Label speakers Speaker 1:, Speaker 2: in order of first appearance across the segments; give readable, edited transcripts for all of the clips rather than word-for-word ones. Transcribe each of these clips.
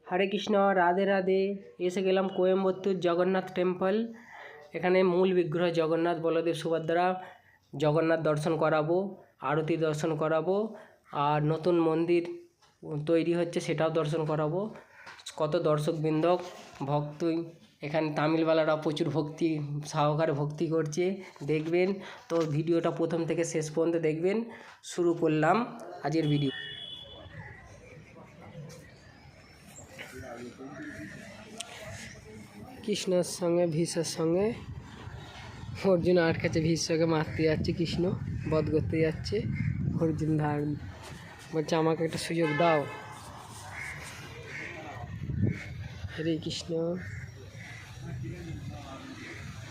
Speaker 1: হরে কৃষ্ণ, রাধে রাধে। এসে গেলাম কোয়েম্বত্তুর জগন্নাথ টেম্পল। এখানে মূল বিগ্রহ জগন্নাথ, বলদেব, সুভদ্রা। জগন্নাথ দর্শন করাবো, আরতি দর্শন করাবো, আর নতুন মন্দির তৈরি হচ্ছে সেটাও দর্শন করাবো। কত দর্শকবৃন্দ, ভক্ত, এখানে তামিলওয়ালারা প্রচুর ভক্তি সহকারে ভক্তি করছে, দেখবেন। তো ভিডিওটা প্রথম থেকে শেষ পর্যন্ত দেখবেন। শুরু করলাম আজকের ভিডিও। কৃষ্ণর সঙ্গে ভীষের সঙ্গে অর্জুন আটকাছে, ভীষ্মকে মারতে যাচ্ছে, কৃষ্ণ বধ করতে যাচ্ছে। অর্জুন বলছে আমাকে একটা সুযোগ দাও। হরে কৃষ্ণ।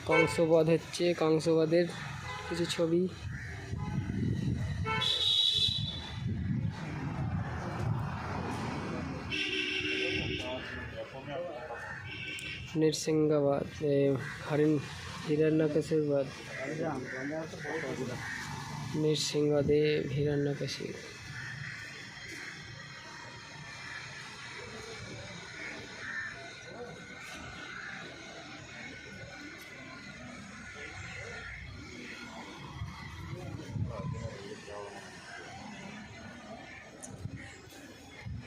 Speaker 1: কংসবধ হচ্ছে, কংসবধের কিছু ছবি। নৃসিংহবধ, হিরণ্যকশির বধ, নৃসিংহদেব, হিরণ্যকশিপ।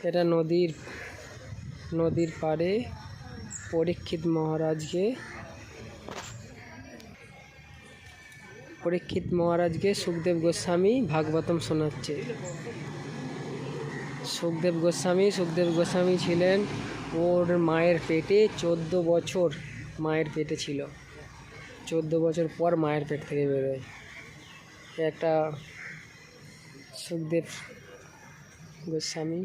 Speaker 1: এটা নদীর পাড়ে পরীক্ষিত মহারাজকে সুখদেব গোস্বামী ভাগবতম শোনাচ্ছে। সুখদেব গোস্বামী ছিলেন ওর মায়ের পেটে 14 বছর, মায়ের পেটে ছিল। 14 বছর পর মায়ের পেট থেকে বেরোয়। একটা সুখদেব গোস্বামী।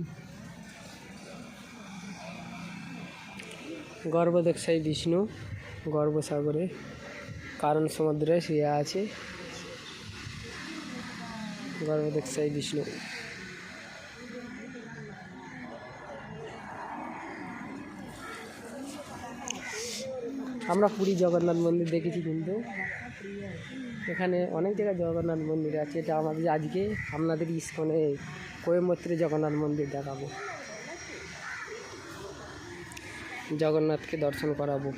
Speaker 1: গর্ভদক্ষায় বিষ্ণু গর্ভসাগরে কারণ সমুদ্রে শুয়ে আছে। গর্ভদক্ষায় বিষ্ণু। আমরা পুরী জগন্নাথ মন্দির দেখেছি, কিন্তু এখানে অনেক জায়গায় জগন্নাথ মন্দির আছে। এটা আমাদের আজকে আপনাদের ইস্কনে কোয়েম্বত্তুরে জগন্নাথ মন্দির দেখাবো, জগন্নাথকে দর্শন করাবো।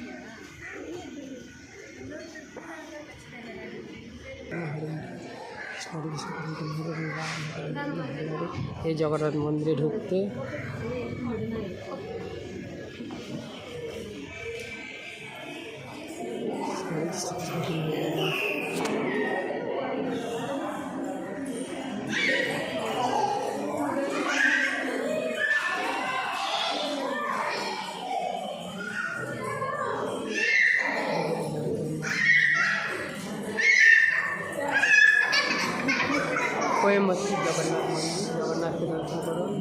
Speaker 1: এই জগন্নাথ মন্দিরে ঢুকতে কোয়েম্বত্তুর জগন্নাথ মন্দির, জগন্নাথকে দর্শন করুন।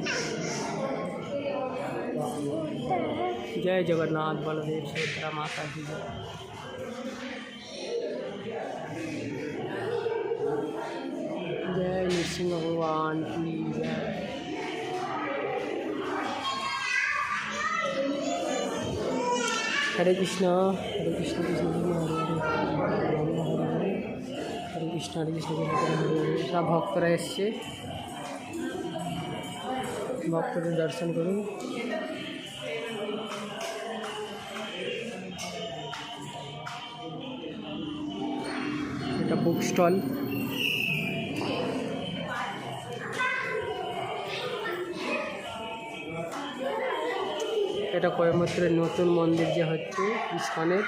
Speaker 1: জয় জগন্নাথ, বলদেব, সুভদ্রা মাতা কি জয়। जय नृसिंह भगवान की जय। हरे कृष्ण कृष्ण कृष्ण हरे हरे, हरे कृष्ण हरे हरे। सब भक्तरा एসছে, ভক্তদের দর্শন করুন। এটা বুক স্টল। এটা কোয়েম্বত্তুরের নতুন মন্দির যে হচ্ছে ইস্কনের।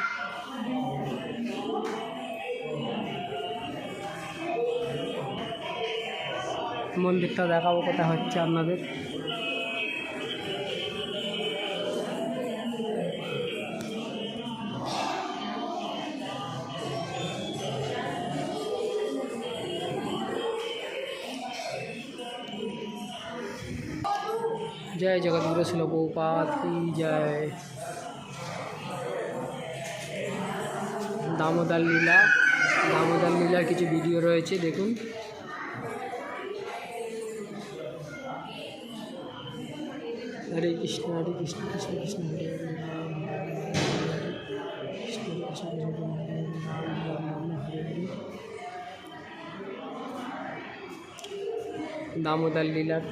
Speaker 1: মন্দিরটা দেখাবো কোথায় হচ্ছে আপনাদের। जय जगतगुरु शिल प्रभुपाद की जय। दामोदर লীলার কিছু ভিডিও রয়েছে, দেখুন। हरे कृष्ण कृष्ण कृष्ण हरे हरे, कृष्ण कृष्ण राम हरे हरे। दामोदर লীলার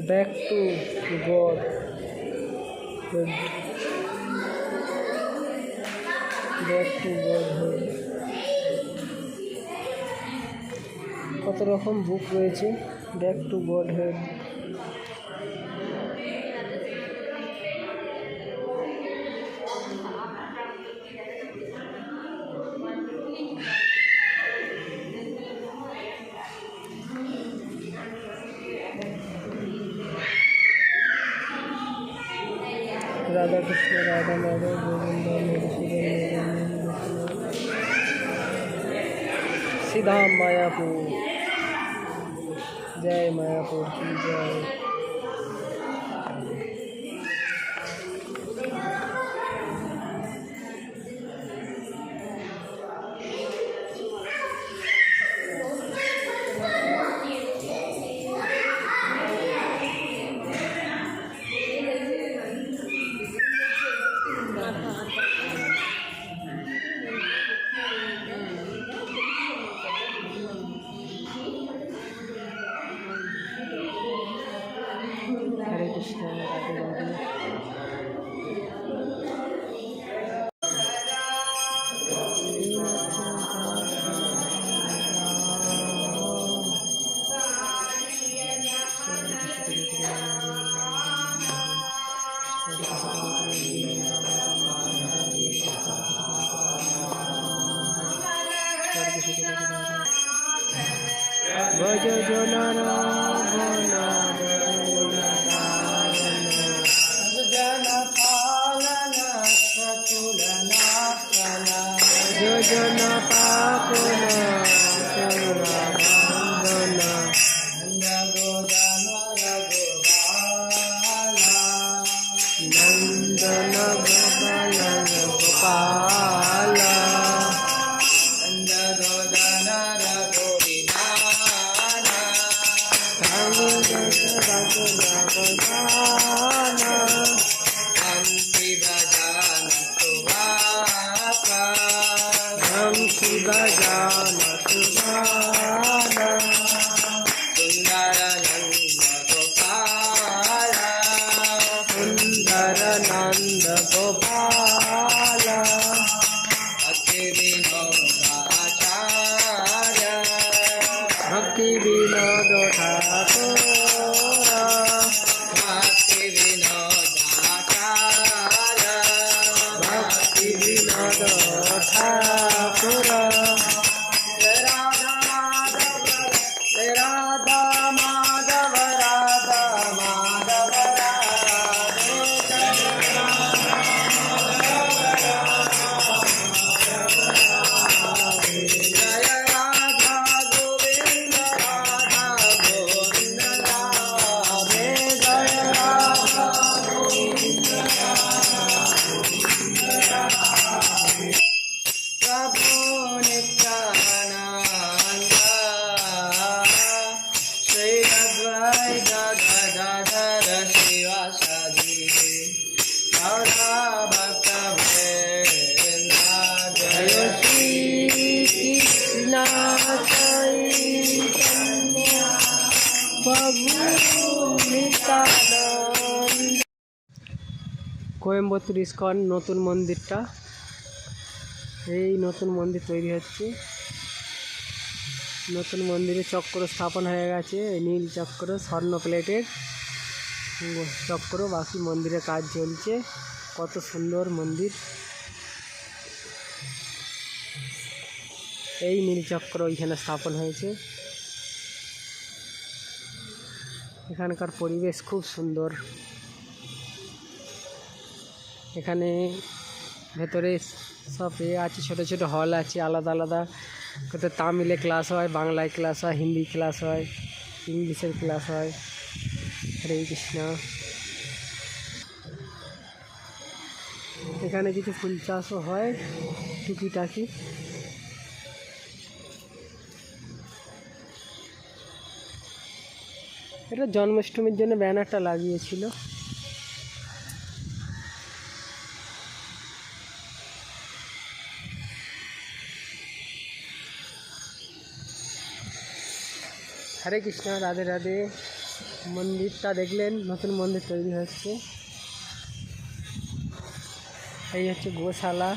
Speaker 1: back to god, back to god. কত রকম বুক রয়েছে। Back to god head. Radha Krishna Radha Madhav Govind Madhusudan सीधा मायापुर। जय मायापुर की जय। हरे कृष्ण राधे राधे। भज जन पालन नंदन गोपाल गोपाल नंद गोपाल भक्ति विनोद ठाकुर भक्ति विनोद ठाकुर राधा माधव राधा माधव কোয়েম্বাটুর ইস্কন নতুন মন্দিরটা, এই নতুন মন্দির তৈরি হচ্ছে। নতুন মন্দিরে চক্র স্থাপন হয়ে গেছে, নীল চক্র স্বর্ণ প্লেটের চক্র। বাকি মন্দিরে কাজ চলছে। কত সুন্দর মন্দির। এই নীল চক্র ওইখানে স্থাপন হয়েছে। এখানকার পরিবেশ খুব সুন্দর। এখানে ভেতরে সব আছে, ছোট ছোট হল আছে, আলাদা আলাদা। কত তামিলে ক্লাস হয়, বাংলায় ক্লাস হয়, হিন্দি ক্লাস হয়, ইংলিশের ক্লাস হয়। হরে কৃষ্ণ। এখানে কিছু ফুল চাষও হয় টুকিটাকি। এটা জন্মাষ্টমীর জন্য ব্যানারটা লাগিয়েছিল। हरे कृष्ण राधे राधे। মন্দিরটা দেখলেন, নতুন মন্দির তৈরি হচ্ছে। এই হচ্ছে গোশালা।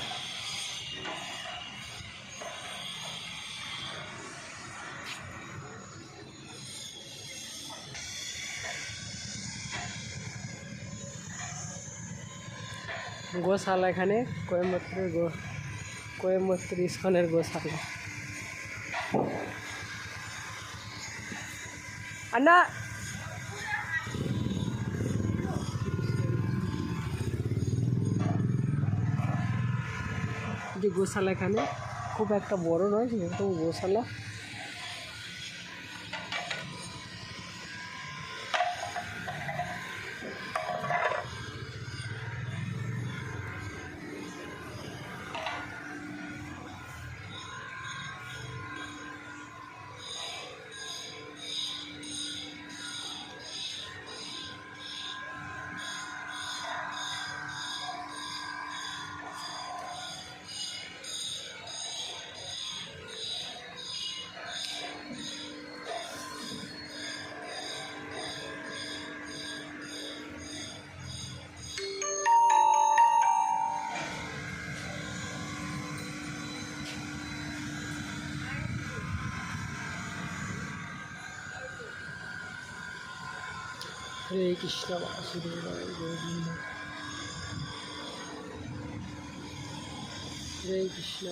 Speaker 1: গোশালা এখানে কোয়েম্বাটুর ইস্কনের গোশালা। আন্না যে গোশালা এখানে খুব একটা বড় নয়, কিন্তু গোশালা। হরে কৃষ্ণ বাসুদেবায় গোবিন্দ। হরে কৃষ্ণ।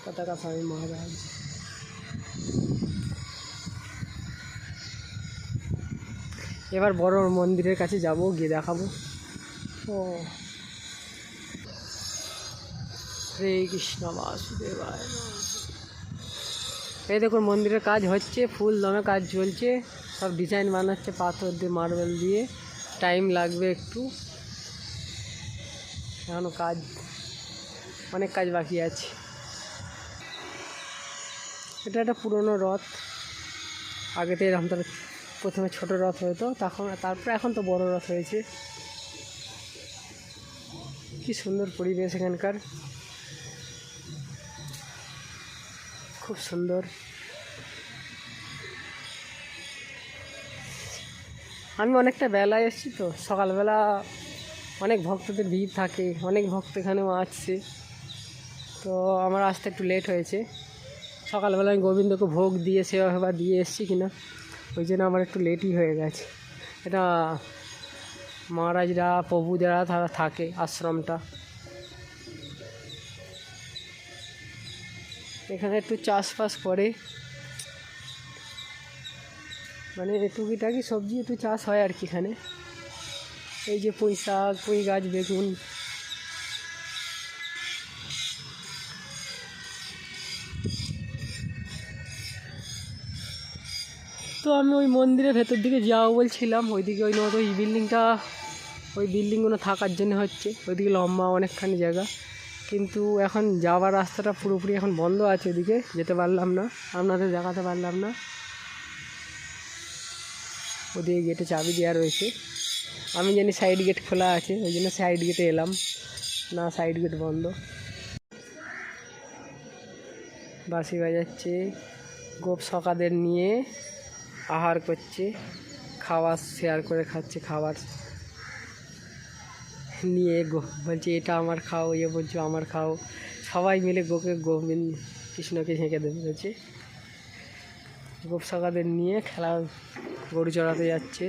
Speaker 1: पताका स्वामी महाराज। এবার বড় মন্দিরের কাছে যাব, গিয়ে দেখাবো। ও হরে কৃষ্ণ বাসুদেবায়। এই দেখুন মন্দিরের কাজ হচ্ছে, ফুল দমে কাজ চলছে, সব ডিজাইন বানাচ্ছে পাথর দিয়ে, মার্বেল দিয়ে। টাইম লাগবে একটু, এখনও কাজ, অনেক কাজ বাকি আছে। এটা একটা পুরনো রথ। আগেতে এরকম তার প্রথমে ছোট রথ হতো, তারপরে এখন তো বড় রথ হয়েছে। কি সুন্দর পরিবেশ এখানকার, খুব সুন্দর। আমি অনেকটা বেলায় এসেছি তো, সকালবেলা অনেক ভক্তদের ভিড় থাকে, অনেক ভক্ত এখানেও আসছে, তো আমার আসতে একটু লেট হয়েছে। সকালবেলা আমি গোবিন্দকে ভোগ দিয়ে সেবা ফেবা দিয়ে এসেছি কিনা, ওই জন্য আমার একটু লেটই হয়ে গেছে। এটা মহারাজরা, প্রভু যারা তারা থাকে আশ্রমটা। এখানে একটু চাষবাস করে, মানে টুকিটাকি সবজি একটু চাষ হয় আর কি এখানে। এই যে পুঁই শাক, পুঁই গাছ, বেগুন। তো আমি ওই মন্দিরের ভেতর দিকে যাবো বলছিলাম, ওইদিকে ওই নয় ওই বিল্ডিংটা, ওই বিল্ডিংগুলো থাকার জন্য হচ্ছে, ওইদিকে লম্বা অনেকখানি জায়গা, কিন্তু এখন যাওয়ার রাস্তাটা পুরোপুরি এখন বন্ধ আছে, ওইদিকে যেতে পারলাম না, আপনাদের দেখাতে পারলাম না। ওদিকে গেটে চাবি দেওয়া রয়েছে, আমি জানি সাইড গেট খোলা আছে, ওই জন্য সাইড গেটে এলাম, না সাইড গেট বন্ধ। বাঁশি বাজাচ্ছে, গোপ সকাদের নিয়ে আহার করছে, খাবার শেয়ার করে খাচ্ছে, খাবার নিয়ে বলছে এটা আমার খাও, ইয়ে বলছো আমার খাও, সবাই মিলে গোবিন্দ কৃষ্ণকে ঝেঁকে দেবে। গোপ সকাদের নিয়ে খেলা, গরু চড়াতে যাচ্ছে।